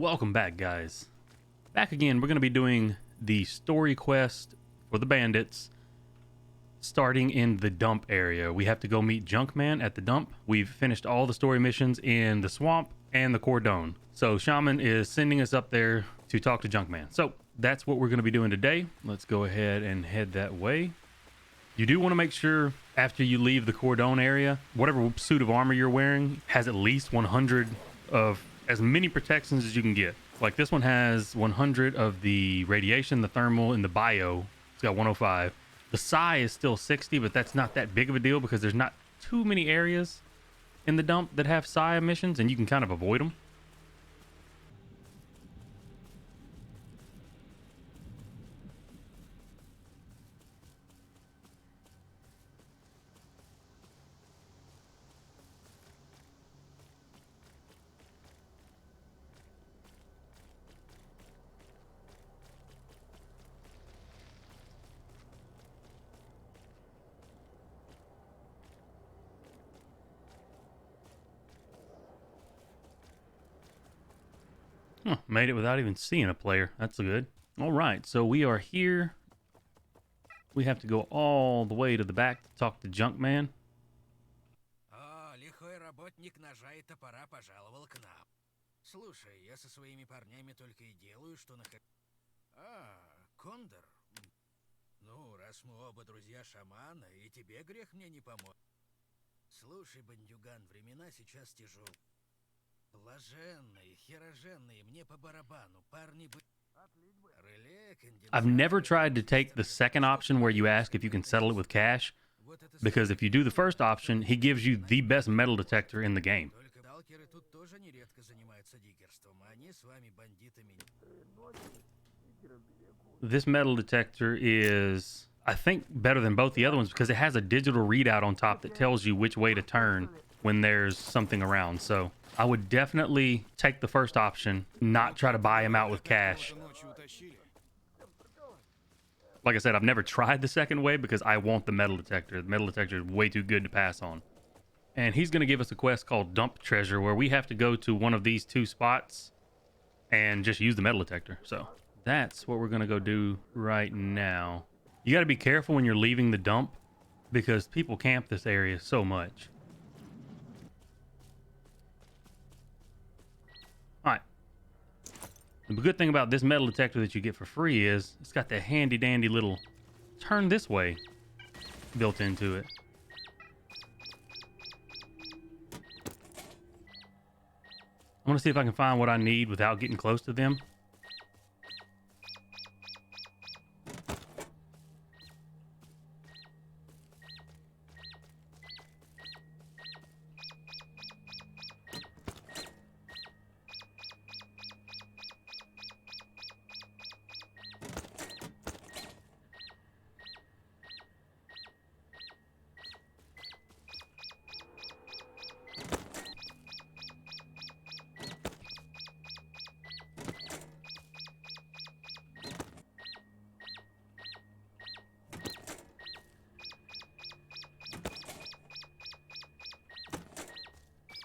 Welcome back, guys. Back again, we're going to be doing the story quest for the bandits, starting in the dump area. We have to go meet Junkman at the dump. We've finished all the story missions in the swamp and the cordon. So Shaman is sending us up there to talk to Junkman. So that's what we're going to be doing today. Let's go ahead and head that way. You do want to make sure after you leave the cordon area, whatever suit of armor you're wearing has at least 100 of as many protections as you can get. Like this one has 100 of the radiation, the thermal, and the bio. It's got 105. The psi is still 60, but that's not that big of a deal because there's not too many areas in the dump that have psi emissions, and you can kind of avoid them. Huh, made it without even seeing a player. That's good. All right, so we are here. We have to go all the way to the back to talk to Junkman. Лихой работник ножа и топора пожаловал к нам. Слушай, я со своими парнями только и делаю, что Кондор. Ну, раз мы оба друзья шамана, и тебе грех мне не помочь. Слушай, бандюган, времена сейчас тяжелые. Блаженные, хероженные, мне по барабану, парни бы... I've never tried to take the second option where you ask if you can settle it with cash, because if you do the first option, he gives you the best metal detector in the game. This metal detector is, I think, better than both the other ones because it has a digital readout on top that tells you which way to turn when there's something around. So I would definitely take the first option, not try to buy him out with cash. Like I said, I've never tried the second way because I want the metal detector. The metal detector is way too good to pass on. And he's going to give us a quest called Dump Treasure where we have to go to one of these two spots and just use the metal detector. So that's what we're going to go do right now. You got to be careful when you're leaving the dump because people camp this area so much. All right. The good thing about this metal detector that you get for free is it's got the handy dandy little turn this way built into it. I want to see if I can find what I need without getting close to them.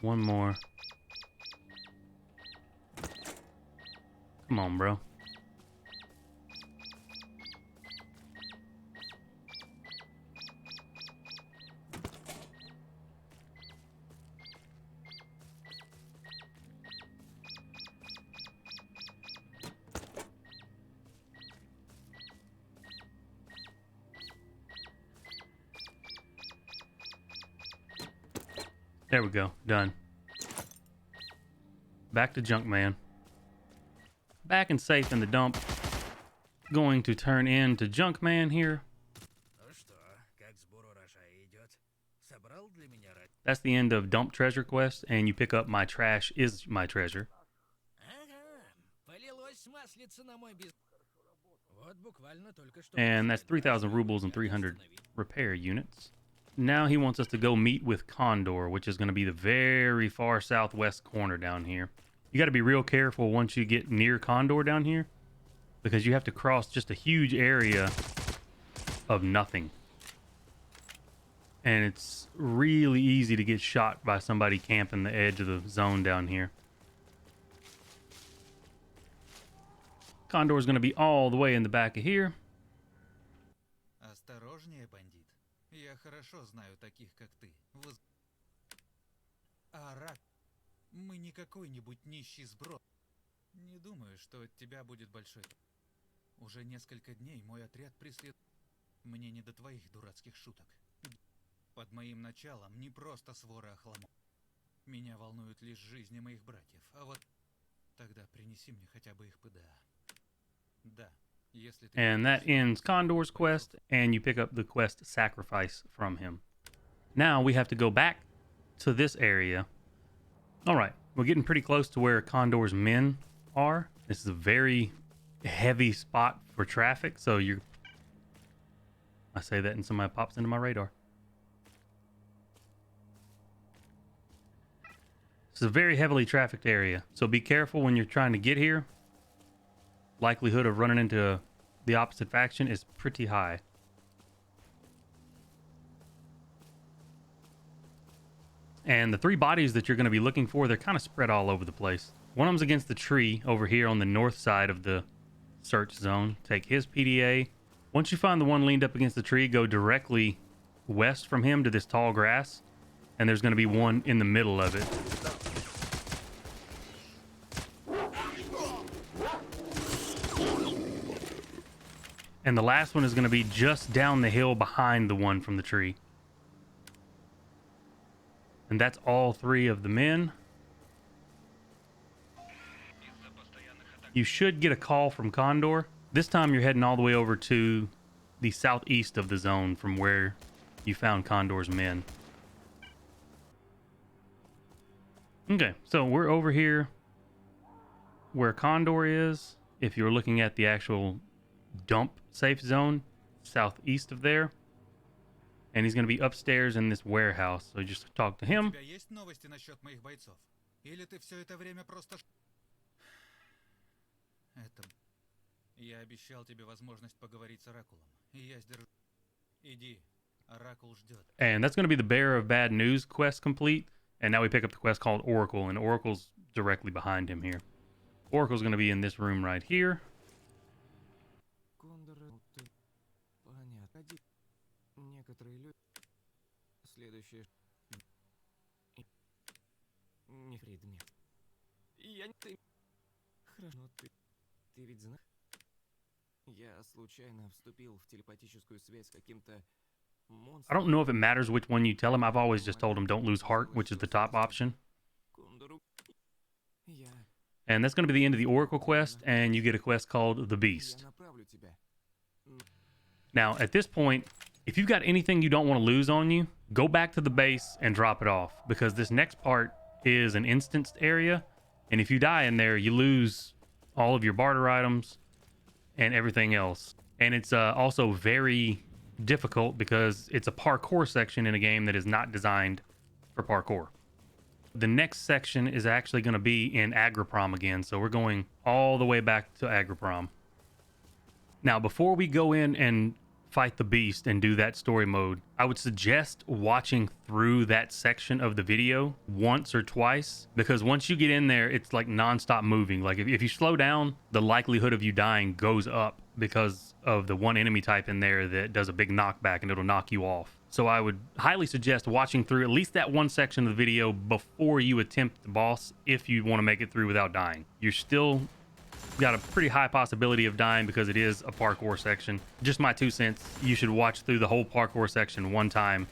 One more. Come on, bro. There we go. Done. Back to Junkman. Back and safe in the dump. Going to turn into Junkman here. That's the end of Dump Treasure quest, and you pick up My Trash is My Treasure. And that's 3,000 rubles and 300 repair units. Now he wants us to go meet with Condor, which is going to be the very far southwest corner down here. You got to be real careful once you get near Condor down here, because you have to cross just a huge area of nothing. And it's really easy to get shot by somebody camping the edge of the zone down here. Condor is going to be all the way in the back of here. Осторожнее, бандит. Я хорошо знаю таких, как ты. Рак, мы не какой-нибудь нищий сброд. Не думаю, что от тебя будет большой. Уже несколько дней мой отряд преследует. Мне не до твоих дурацких шуток. Под моим началом не просто свора охламов. Меня волнуют лишь жизни моих братьев. А вот тогда принеси мне хотя бы их ПДА. Да, если ты... And that ends Condor's quest, and you pick up the quest Sacrifice from him. Now we have to go back to this area. All right, we're getting pretty close to where Condor's men are. This is a very heavy spot for traffic, so you're... I say that and somebody pops into my radar. It's a very heavily trafficked area, so be careful when you're trying to get here. Likelihood of running into the opposite faction is pretty high. And the 3 bodies that you're going to be looking for, they're kind of spread all over the place. One of them's against the tree over here on the north side of the search zone. Take his PDA. Once you find the one leaned up against the tree, go directly west from him to this tall grass. And there's going to be one in the middle of it. And the last one is going to be just down the hill behind the one from the tree. And that's all 3 of the men. You should get a call from Condor. This time you're heading all the way over to the southeast of the zone from where you found Condor's men. Okay, so we're over here where Condor is. If you're looking at the actual dump safe zone, southeast of there. And he's going to be upstairs in this warehouse. So just talk to him. У тебя есть новости насчет моих бойцов? Или ты все это время просто... Это... Я обещал тебе возможность поговорить с Оракулом. И я сдержу... Иди, Оракул ждет. And that's going to be the Bearer of Bad News quest complete. And now we pick up the quest called Oracle. And Oracle's directly behind him here. Oracle's going to be in this room right here. Некоторые люди... Следующее... Не предмет. Я не... Ты... Хорошо, ты... Ты ведь знаешь... Я случайно вступил в телепатическую связь с каким-то монстром. I don't know if it matters which one you tell him. I've always just told him don't lose heart, which is the top option. Я... And that's going to be the end of the Oracle quest, and you get a quest called The Beast. Я направлю тебя. Now, at this point, if you've got anything you don't want to lose on you, go back to the base and drop it off, because this next part is an instanced area, and if you die in there, you lose all of your barter items and everything else. And it's also very difficult because it's a parkour section in a game that is not designed for parkour. The next section is actually going to be in Agriprom again, so we're going all the way back to Agriprom. Now, before we go in and fight the beast and do that story mode, I would suggest watching through that section of the video once or twice, because once you get in there, it's like non-stop moving. Like if you slow down, the likelihood of you dying goes up because of the one enemy type in there that does a big knockback and it'll knock you off. So I would highly suggest watching through at least that one section of the video before you attempt the boss if you want to make it through without dying. You're still got a pretty high possibility of dying because it is a parkour section. Just my 2 cents, you should watch through the whole parkour section one time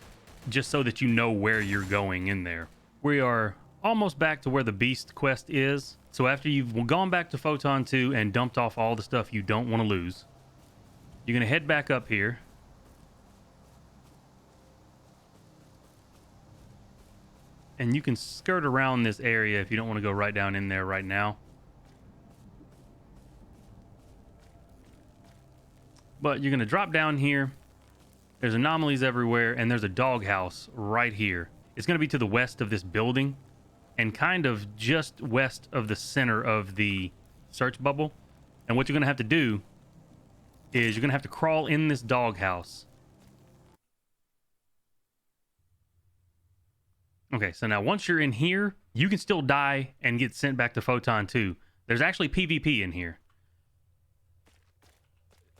just so that you know where you're going in there. We are almost back to where the beast quest is. So after you've gone back to Photon 2 and dumped off all the stuff you don't want to lose, you're going to head back up here. And you can skirt around this area if you don't want to go right down in there right now. But you're going to drop down here. There's anomalies everywhere, and there's a doghouse right here. It's going to be to the west of this building and kind of just west of the center of the search bubble. And what you're going to have to do is you're going to have to crawl in this doghouse. Okay, so now once you're in here, you can still die and get sent back to Photon 2. There's actually PvP in here.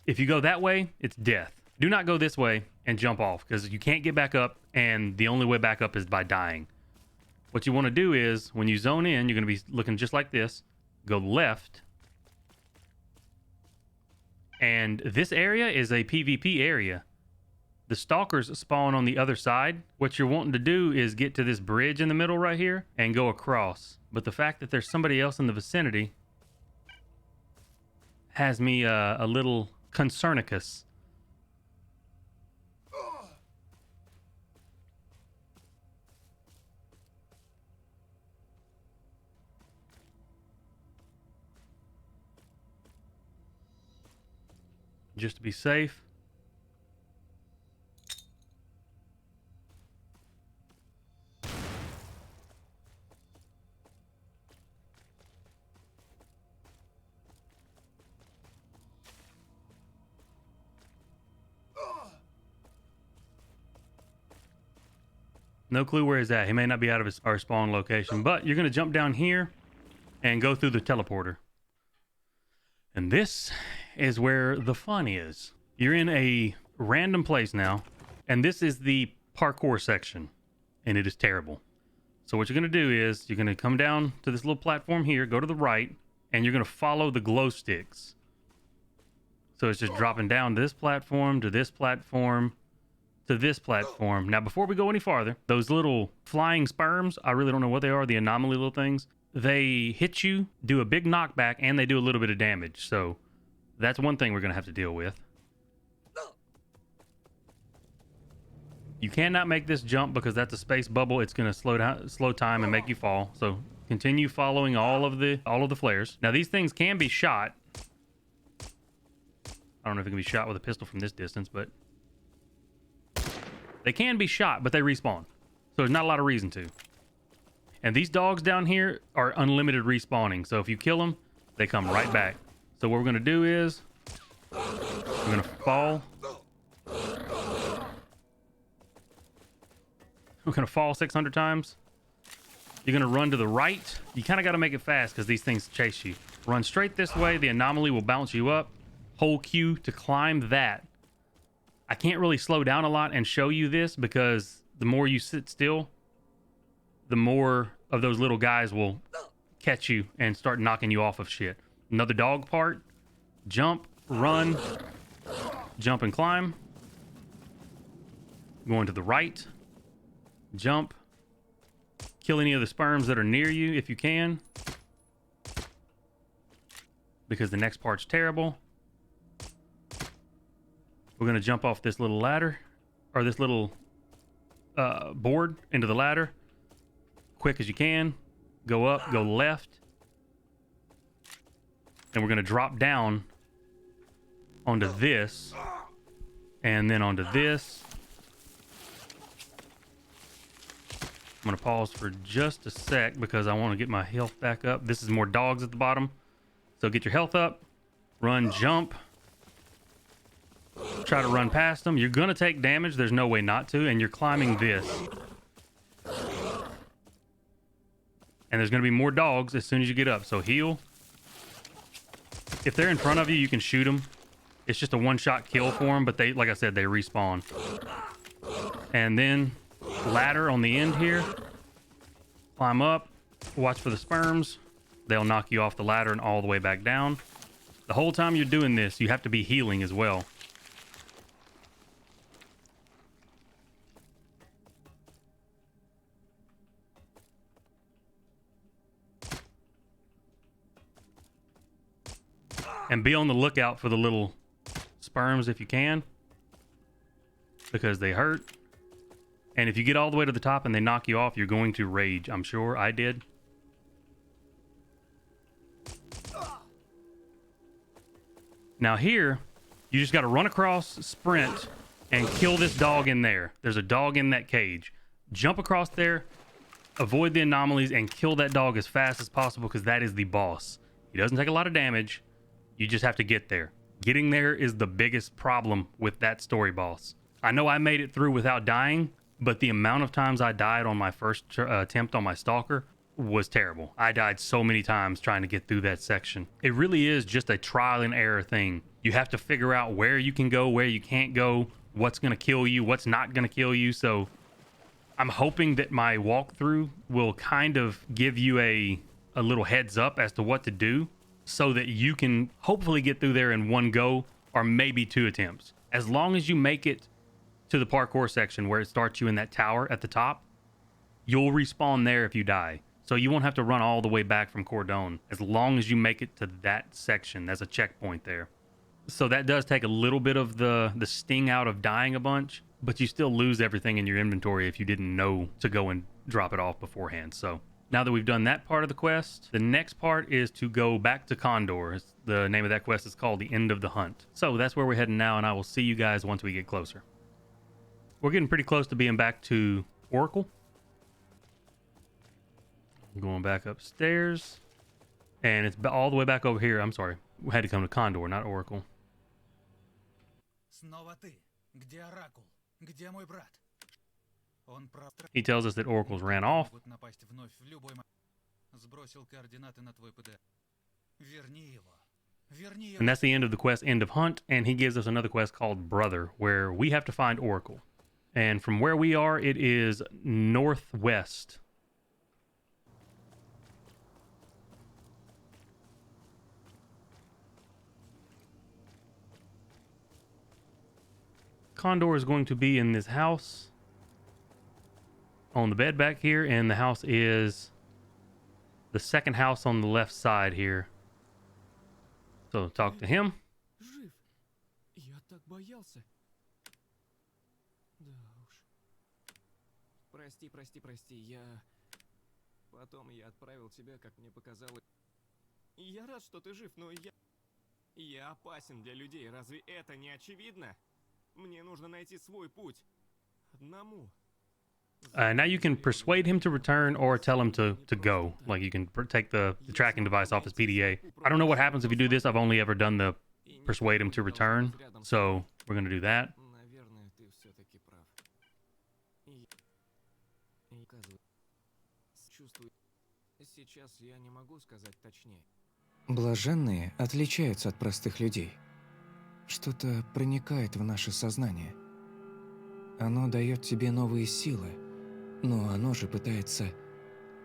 If you go that way, it's death. Do not go this way and jump off because you can't get back up, and the only way back up is by dying. What you want to do is, when you zone in, you're going to be looking just like this. Go left. And this area is a PvP area. The stalkers spawn on the other side. What you're wanting to do is get to this bridge in the middle right here and go across. But the fact that there's somebody else in the vicinity has me a little concernicus. Just to be safe. No clue where he's at. He may not be out of our spawn location, but you're going to jump down here and go through the teleporter. And this is where the fun is. You're in a random place now, and this is the parkour section, and it is terrible. So what you're going to do is you're going to come down to this little platform here, go to the right, and you're going to follow the glow sticks. So it's just dropping down to this platform, to this platform, to this platform. Now, before we go any farther, those little flying sperms, I really don't know what they are, the anomaly little things, they hit you, do a big knockback, and they do a little bit of damage. So that's one thing we're going to have to deal with. You cannot make this jump because that's a space bubble. It's going to slow time and make you fall. So continue following all of the flares. Now, these things can be shot. I don't know if it can be shot with a pistol from this distance, but they can be shot, but they respawn. So there's not a lot of reason to. And these dogs down here are unlimited respawning. So if you kill them, they come right back. So what we're going to do is we're going to fall. We're going to fall 600 times. You're going to run to the right. You kind of got to make it fast because these things chase you. Run straight this way. The anomaly will bounce you up. Hold Q to climb that. I can't really slow down a lot and show you this because the more you sit still, the more of those little guys will catch you and start knocking you off of shit. Another dog part. Jump, run, jump and climb. Going to the right. Jump. Kill any of the sperms that are near you if you can. Because the next part's terrible. We're going to jump off this little ladder. Or this little board into the ladder. Quick as you can. Go up, go left. And we're going to drop down onto this. And then onto this. I'm going to pause for just a sec because I want to get my health back up. This is more dogs at the bottom. So get your health up. Run, jump. Try to run past them. You're going to take damage. There's no way not to. And you're climbing this. And there's going to be more dogs as soon as you get up. So heal. If they're in front of you, you can shoot them. It's just a one-shot kill for them. But they, like I said, they respawn. And then ladder on the end here. Climb up. Watch for the sperms. They'll knock you off the ladder and all the way back down. The whole time you're doing this, you have to be healing as well. And be on the lookout for the little sperms if you can. Because they hurt. And if you get all the way to the top and they knock you off, you're going to rage. I'm sure I did. Now here, you just got to run across, sprint, and kill this dog in there. There's a dog in that cage. Jump across there, avoid the anomalies, and kill that dog as fast as possible because that is the boss. He doesn't take a lot of damage. You just have to get there. Getting there is the biggest problem with that story boss. I know I made it through without dying, but the amount of times I died on my first attempt on my stalker was terrible. I died so many times trying to get through that section. It really is just a trial and error thing. You have to figure out where you can go, where you can't go, what's going to kill you, what's not going to kill you. So I'm hoping that my walkthrough will kind of give you a little heads up as to what to do so that you can hopefully get through there in one go or maybe 2 attempts. As long as you make it to the parkour section where it starts you in that tower at the top, you'll respawn there if you die. So you won't have to run all the way back from Cordon as long as you make it to that section. There's a checkpoint there. So that does take a little bit of the sting out of dying a bunch, but you still lose everything in your inventory if you didn't know to go and drop it off beforehand. So now that we've done that part of the quest, the next part is to go back to Condor. The name of that quest is called The End of the Hunt. So that's where we're heading now, and I will see you guys once we get closer. We're getting pretty close to being back to Oracle. I'm going back upstairs, and it's all the way back over here. I'm sorry. We had to come to Condor, not Oracle. Снова ты. Где Оракул? Где мой брат? Он He tells us that Oracles ran off. могут напасть вновь в любой момент. Сбросил координаты на твой ПД. Верни его. Верни его. And that's the end of the quest, End of Hunt, and he gives us another quest called Brother, where we have to find Oracle. And from where we are, it is northwest. Condor is going to be in this house on the bed back here, and the house is the second house on the left side here. So talk to him. Жив. Я так боялся. Да уж. Прости. Потом я отправил тебя, как мне показалось. Я рад, что ты жив, но я опасен для людей. Разве это не очевидно? Мне нужно найти свой путь. Одному. Now you can persuade him to return or tell him to go. Like you can take the tracking device off his PDA. I don't know what happens if you do this. I've only ever done the persuade him to return. So we're going to do that. Наверное, ты все-таки прав. Чувствую. Сейчас я не могу сказать точнее. Блаженные отличаются от простых людей. Что-то проникает в наше сознание. Оно дает тебе новые силы, но оно же пытается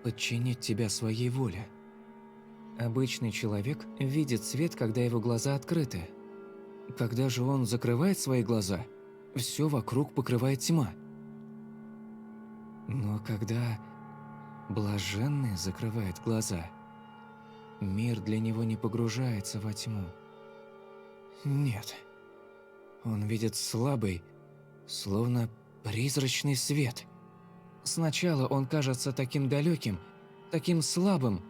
подчинить тебя своей воле. Обычный человек видит свет, когда его глаза открыты. Когда же он закрывает свои глаза, все вокруг покрывает тьма. Но когда блаженный закрывает глаза, мир для него не погружается во тьму. Нет. Он видит слабый, словно призрачный свет. Сначала он кажется таким далеким, таким слабым,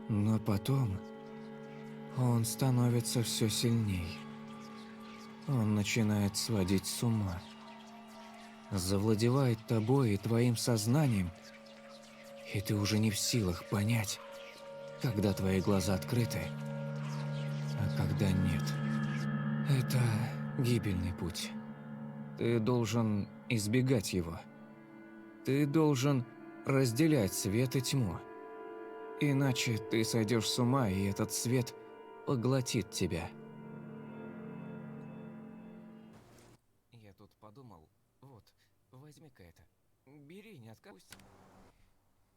но потом он становится все сильней. Он начинает сводить с ума. Завладевает тобой и твоим сознанием, и ты уже не в силах понять, когда твои глаза открыты, а когда нет. Это гибельный путь. Ты должен избегать его. Ты должен разделять свет и тьму. Иначе ты сойдешь с ума, и этот свет поглотит тебя. Я тут подумал, вот, возьми-ка это. Бери, не откажись.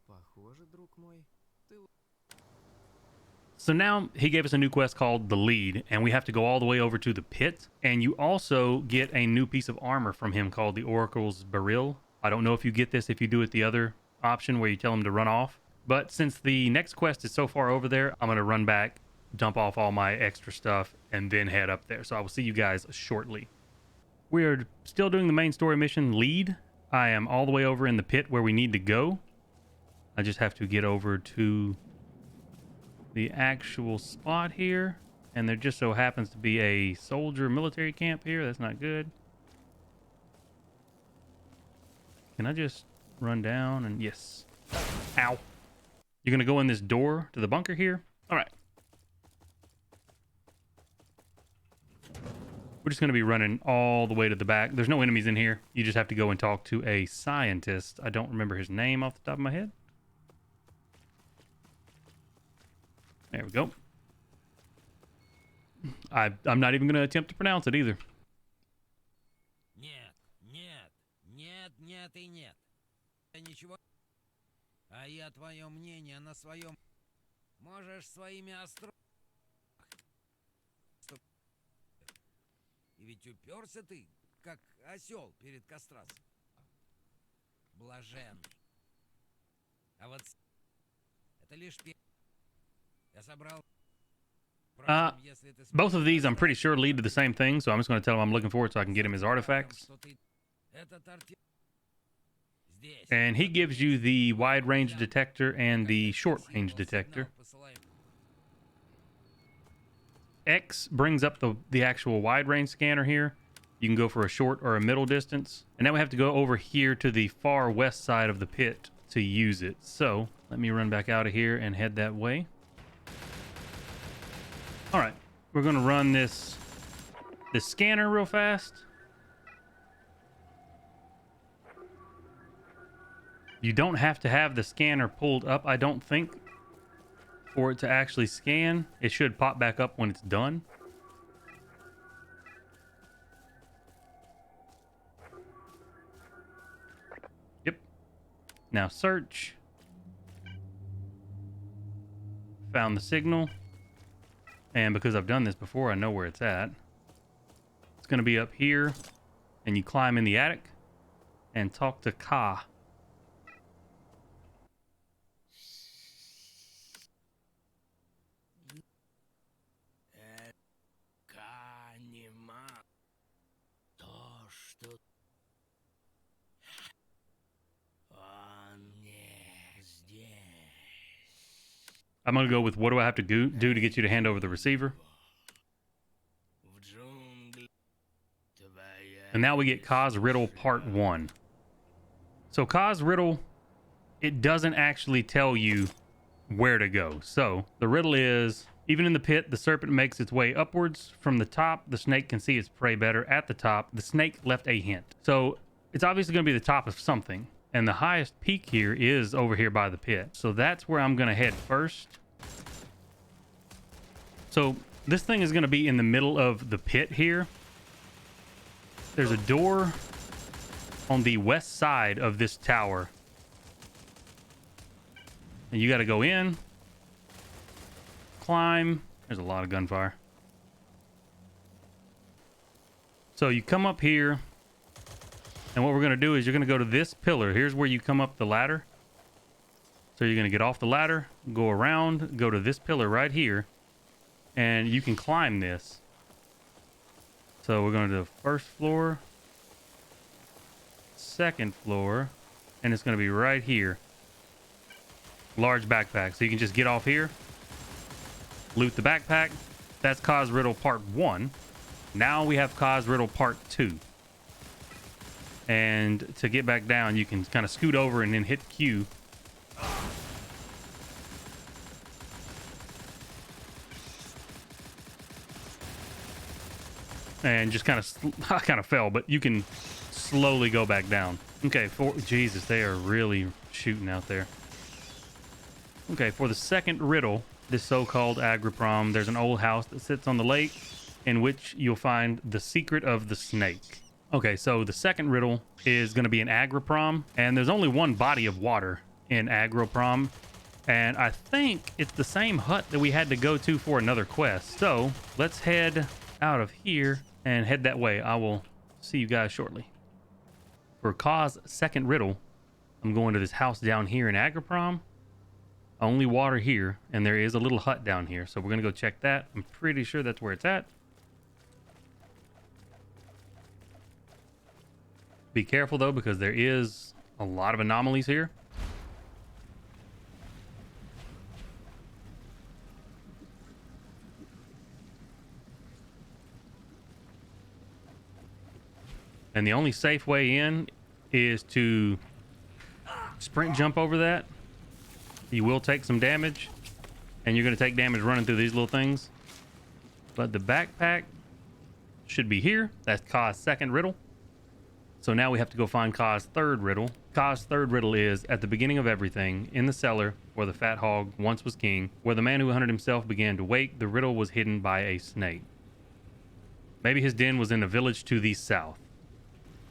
Похоже, друг мой, ты... So now he gave us a new quest called The Lead, and we have to go all the way over to the pit. And you also get a new piece of armor from him called the Oracle's Beryl. I don't know if you get this if you do it the other option where you tell him to run off. But since the next quest is so far over there, I'm going to run back, dump off all my extra stuff, and then head up there. So I will see you guys shortly. We are still doing the main story mission, Lead. I am all the way over in the pit where we need to go. I just have to get over to the actual spot here, and there just so happens to be a soldier military camp here. That's not good. Can I just run down and yes. Ow. You're gonna go in this door to the bunker here? All right. We're just gonna be running all the way to the back. There's no enemies in here. You just have to go and talk to a scientist. I don't remember his name off the top of my head. There we go. I'm not even going to attempt to pronounce it either. Нет, нет, нет, нет и нет. Ничего. А я твое мнение на своем... Можешь своими остро... И ведь уперся ты, как осел перед кастрацией. Блажен. А вот это лишь... Я собрал... Both of these, I'm pretty sure, lead to the same thing, so I'm just going to tell him I'm looking for it so I can get him his artifacts. And he gives you the wide range detector and the short range detector. X brings up the actual wide range scanner here. You can go for a short or a middle distance. And now we have to go over here to the far west side of the pit to use it. So let me run back out of here and head that way. All right, we're going to run this scanner real fast. You don't have to have the scanner pulled up, I don't think, for it to actually scan. It should pop back up when it's done. Yep. Now search. Found the signal. And because I've done this before, I know where it's at. It's going to be up here. And you climb in the attic and talk to Kaas. I'm going to go with what do I have to do to get you to hand over the receiver? And now we get Kaas Riddle Part 1. So Kaas Riddle, it doesn't actually tell you where to go. So the riddle is, even in the pit, the serpent makes its way upwards. From the top, the snake can see its prey better. At the top, the snake left a hint. So it's obviously going to be the top of something. And the highest peak here is over here by the pit. So that's where I'm going to head first. So this thing is going to be in the middle of the pit here. There's a door on the west side of this tower. And you got to go in, climb. There's a lot of gunfire. So you come up here. And what we're going to do is you're going to go to this pillar. Here's where you come up the ladder. So you're going to get off the ladder, go around, go to this pillar right here. And you can climb this. So we're going to the first floor, second floor, and it's going to be right here. Large backpack. So you can just get off here, loot the backpack. That's Kaas Riddle Part 1. Now we have Kaas Riddle Part 2. And to get back down, you can kind of scoot over and then hit Q. And just kind of, I kind of fell, but you can slowly go back down. Okay, Jesus, they are really shooting out there. Okay, for the second riddle, this so-called agriprom, there's an old house that sits on the lake in which you'll find the secret of the snake. Okay, so the second riddle is going to be an agriprom, and there's only one body of water in agriprom, and I think it's the same hut that we had to go to for another quest. So let's head out of here and head that way. I will see you guys shortly. For Kaas' second riddle, I'm going to this house down here in agriprom. Only water here, and there is a little hut down here, so we're going to go check that. I'm pretty sure that's where it's at. Be careful though, because there is a lot of anomalies here. And the only safe way in is to sprint jump over that. You will take some damage, and you're going to take damage running through these little things. But the backpack should be here. That's Kaas' second riddle. So now we have to go find Kaas' third riddle. Kaas' third riddle is at the beginning of everything, in the cellar where the fat hog once was king, where the man who hunted himself began to wake, the riddle was hidden by a snake. Maybe his den was in a village to the south.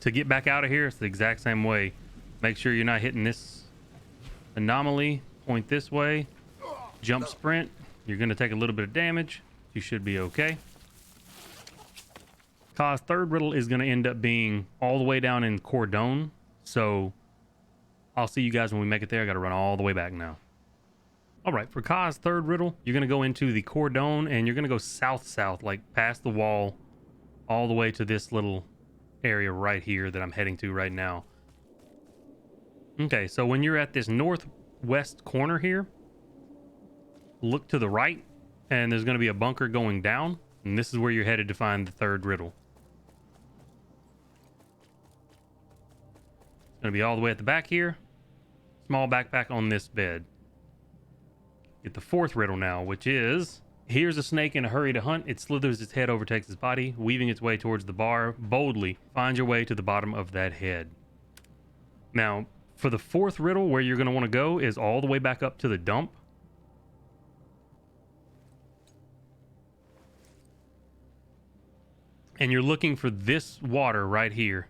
To get back out of here, it's the exact same way. Make sure you're not hitting this anomaly. Point this way. Jump sprint. You're going to take a little bit of damage. You should be okay. Kaas' third riddle is going to end up being all the way down in Condor. So I'll see you guys when we make it there. I got to run all the way back now. All right, for Kaas' third riddle, you're going to go into the Condor and you're going to go south-south, like past the wall, all the way to this little area right here that I'm heading to right now. Okay, so when you're at this northwest corner here, look to the right, and there's going to be a bunker going down, and this is where you're headed to find the third riddle. It's going to be all the way at the back here. Small backpack on this bed. Get the fourth riddle now, which is... Here's a snake in a hurry to hunt. It slithers its head, overtakes its body, weaving its way towards the bar. Boldly find your way to the bottom of that head. Now, for the fourth riddle, where you're going to want to go is all the way back up to the dump. And you're looking for this water right here.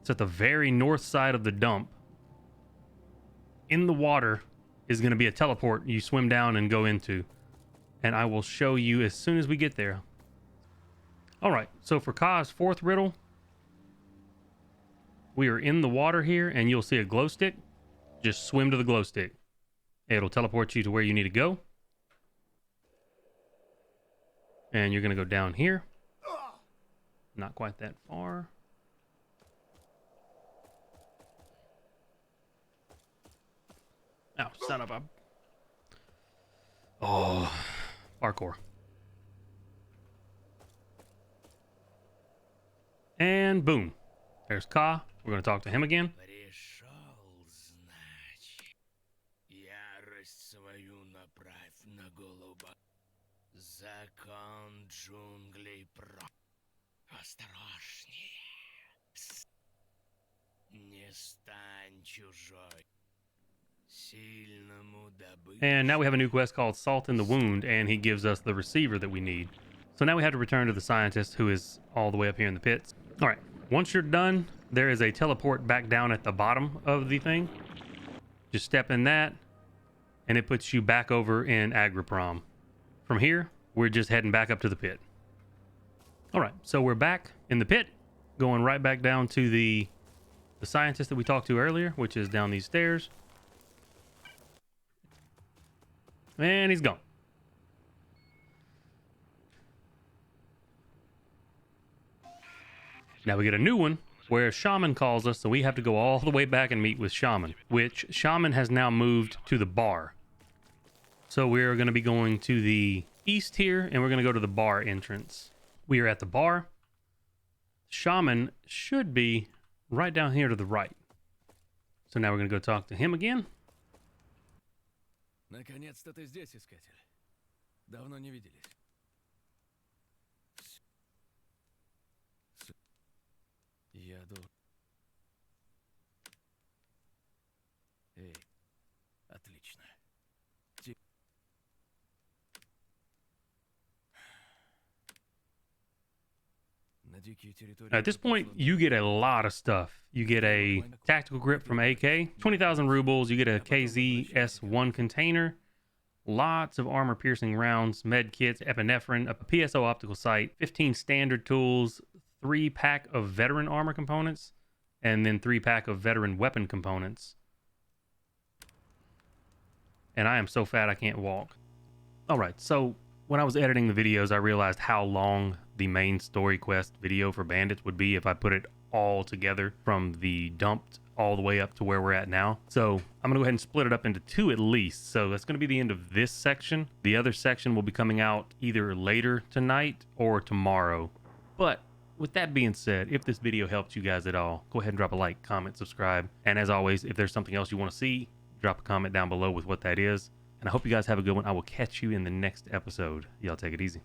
It's at the very north side of the dump. In the water is going to be a teleport you swim down and go into. And I will show you as soon as we get there. All right, so for Kaas' fourth riddle, we are in the water here, and you'll see a glow stick. Just swim to the glow stick. It'll teleport you to where you need to go. And you're going to go down here. Not quite that far. Oh, son of a... Oh... Parkour. And boom. There's Kaas. We're going to talk to him again. Пришел, значит. Ярость свою направь на голуба. Закон джунглей про. Осторожнее. Не стань чужой. And now we have a new quest called Salt in the Wound, and he gives us the receiver that we need. So now we have to return to the scientist, who is all the way up here in the pits. All right, once you're done, there is a teleport back down at the bottom of the thing. Just step in that, and it puts you back over in Agriprom. From here, we're just heading back up to the pit. All right, so we're back in the pit, going right back down to the scientist that we talked to earlier, which is down these stairs. And he's gone. Now we get a new one where Shaman calls us, so we have to go all the way back and meet with Shaman, which Shaman has now moved to the bar. So we're going to be going to the east here, and we're going to go to the bar entrance. We are at the bar. Shaman should be right down here to the right. So now we're going to go talk to him again. Наконец-то ты здесь, искатель. Давно не виделись. Я думаю... Эй, отлично. At this point, you get a lot of stuff. You get a tactical grip from AK, 20,000 rubles. You get a KZ-S1 container, lots of armor-piercing rounds, med kits, epinephrine, a PSO optical sight, 15 standard tools, 3-pack of veteran armor components, and then 3-pack of veteran weapon components. And I am so fat I can't walk. All right, so when I was editing the videos, I realized how long the main story quest video for Bandits would be if I put it all together from the dumped all the way up to where we're at now. So I'm gonna go ahead and split it up into 2 at least. So that's gonna be the end of this section. The other section will be coming out either later tonight or tomorrow. But with that being said, if this video helped you guys at all, go ahead and drop a like, comment, subscribe. And as always, if there's something else you want to see, drop a comment down below with what that is. And I hope you guys have a good one. I will catch you in the next episode. Y'all take it easy.